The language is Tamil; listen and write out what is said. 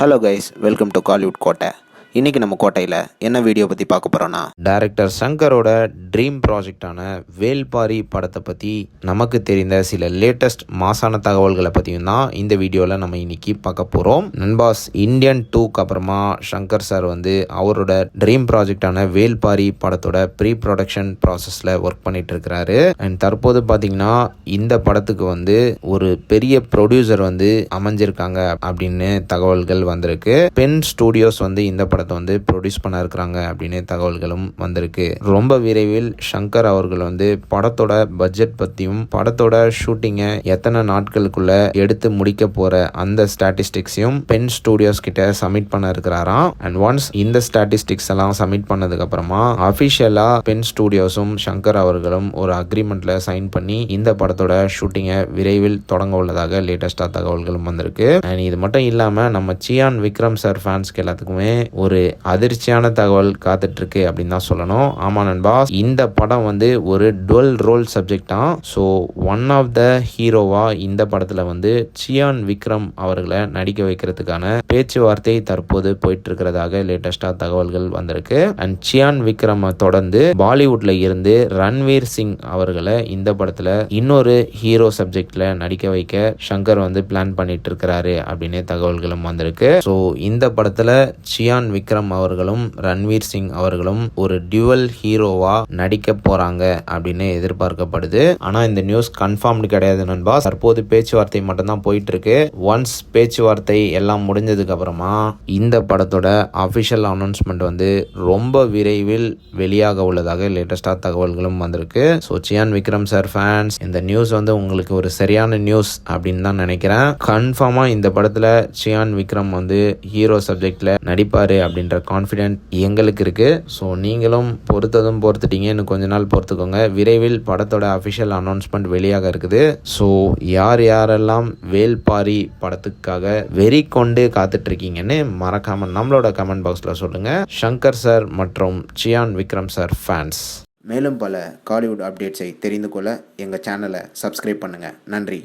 Hello guys, welcome to Kollywood கோட்டை. இன்றைக்கி நம்ம கோட்டையில் என்ன வீடியோ பற்றி பார்க்க போகிறோன்னா, டைரக்டர் சங்கரோட ட்ரீம் ப்ராஜெக்டான வேல்பாரி படத்தை பற்றி நமக்கு தெரிந்த சில லேட்டஸ்ட் மாசான தகவல்களை பற்றியும் தான் இந்த வீடியோவில் நம்ம இன்றைக்கி பார்க்க போகிறோம். நண்பாஸ், இந்தியன் 2க்கு அப்புறமா சங்கர் சார் அவரோட ட்ரீம் ப்ராஜெக்டான வேல்பாரி படத்தோட ப்ரீ ப்ரொடக்ஷன் ப்ராசஸில் ஒர்க் பண்ணிட்டு இருக்கிறாரு. அண்ட் தற்போது பார்த்தீங்கன்னா இந்த படத்துக்கு ஒரு பெரிய ப்ரொடியூசர் அமைஞ்சிருக்காங்க அப்படின்னு தகவல்கள் வந்திருக்கு. பென் ஸ்டூடியோஸ் இந்த படத்தை ப்ரொடியூஸ் பண்ண இருக்கிறாங்க அப்படின்னு தகவல்களும் வந்திருக்கு. ரொம்ப விரைவில் சங்கர் அவர்கள் படத்தோட பட்ஜெட் பத்தியும் படத்தோட ஷூட்டிங்கை எத்தனை நாட்களுக்குள்ள எடுத்து முடிக்க போற அந்த ஸ்டாட்டிஸ்டிக்ஸையும் பென் ஸ்டூடியோஸ் கிட்ட சப்மிட் பண்ண இருக்கிறாராம். அண்ட் ஒன்ஸ் இந்த ஸ்டாட்டிஸ்டிக்ஸ் எல்லாம் சப்மிட் பண்ணதுக்கு அப்புறமா அபிஷியலா பென் ஸ்டூடியோஸும் சங்கர் அவர்களும் ஒரு அக்ரிமெண்ட்ல சைன் பண்ணி இந்த படத்தோட ஷூட்டிங்கை விரைவில் தொடங்க உள்ளதாக லேட்டஸ்டா தகவல்களும் வந்திருக்கு. அண்ட் இது மட்டும் இல்லாம நம்ம சியான் விக்ரம் சார் ஃபேன்ஸ்க்கு எல்லாத்துக்குமே ஒரு அதிர்ச்சியான தகவல் காத்துட்டு இருக்கு அப்படின்னு தான் சொல்லணும். ஆமா நண்பா, இந்த படம் ஒரு டுவல் ரோல் சப்ஜெக்டா. ஸோ ஒன் ஆஃப் த ஹீரோவா இந்த படத்துல சியான் விக்ரம் அவர்களை நடிக்க வைக்கிறதுக்கான பேச்சுவார்த்தை தற்போது போயிட்டு இருக்கிறதாக லேட்டஸ்டா தகவல்கள் வந்திருக்கு. அண்ட் சியான் விக்ரம் தொடர்ந்து பாலிவுட்ல இருந்து ரன்வீர் சிங் அவர்களை இந்த படத்துல இன்னொரு ஹீரோ சப்ஜெக்ட்ல நடிக்க வைக்க சங்கர் பிளான் பண்ணிட்டு இருக்கிறாரு அப்படின்னு தகவல்களும் வந்திருக்கு. ஸோ இந்த படத்துல சியான் விக்ரம் அவர்களும் ரன்வீர் சிங் அவர்களும் ஒரு டியூவல் ஹீரோவா நடிக்க போறாங்க அப்படின்னு எதிர்பார்க்கப்படுது. ஆனா இந்த நியூஸ் கன்ஃபார்ம்டு கிடையாது நண்பா. தற்போது பேச்சுவார்த்தை மட்டும் தான் போயிட்டு இருக்கு. ஒன்ஸ் பேச்சுவார்த்தை எல்லாம் முடிஞ்சதுக்கு அப்புறமா இந்த படத்தோட அபிஷியல் அனௌன்ஸ்மெண்ட் ரொம்ப விரைவில் வெளியாக உள்ளதாக லேட்டஸ்டா தகவல்களும் வந்திருக்கு. So Chiyaan Vikram sir fans, இந்த நியூஸ் உங்களுக்கு ஒரு சரியான நியூஸ் அப்படின்னு தான் நினைக்கிறேன். கன்ஃபார்மா இந்த படத்துல சியான் விக்ரம் ஹீரோ சப்ஜெக்ட்ல நடிப்பாரு அப்படின்ற கான்ஃபிடென்ட் எங்களுக்கு இருக்கு. ஸோ நீங்களும் பொறுத்துட்டீங்க. இன்னும் கொஞ்ச நாள் பொறுத்துக்கோங்க. விரைவில் படத்தோட அஃபிஷியல் அனௌன்ஸ்மெண்ட் வெளியாக இருக்குது. ஸோ யாரெல்லாம் வேல்பாரி படத்துக்காக வெறி கொண்டு காத்துட்டு இருக்கீங்கன்னு மறக்காம நம்மளோட கமெண்ட் பாக்ஸ்ல சொல்லுங்க. சங்கர் சார் மற்றும் சியான் விக்ரம் சார் ஃபேன்ஸ், மேலும் பல காலிவுட் அப்டேட்ஸை தெரிந்து கொள்ள எங்கள் சேனலை சப்ஸ்கிரைப் பண்ணுங்கள். நன்றி.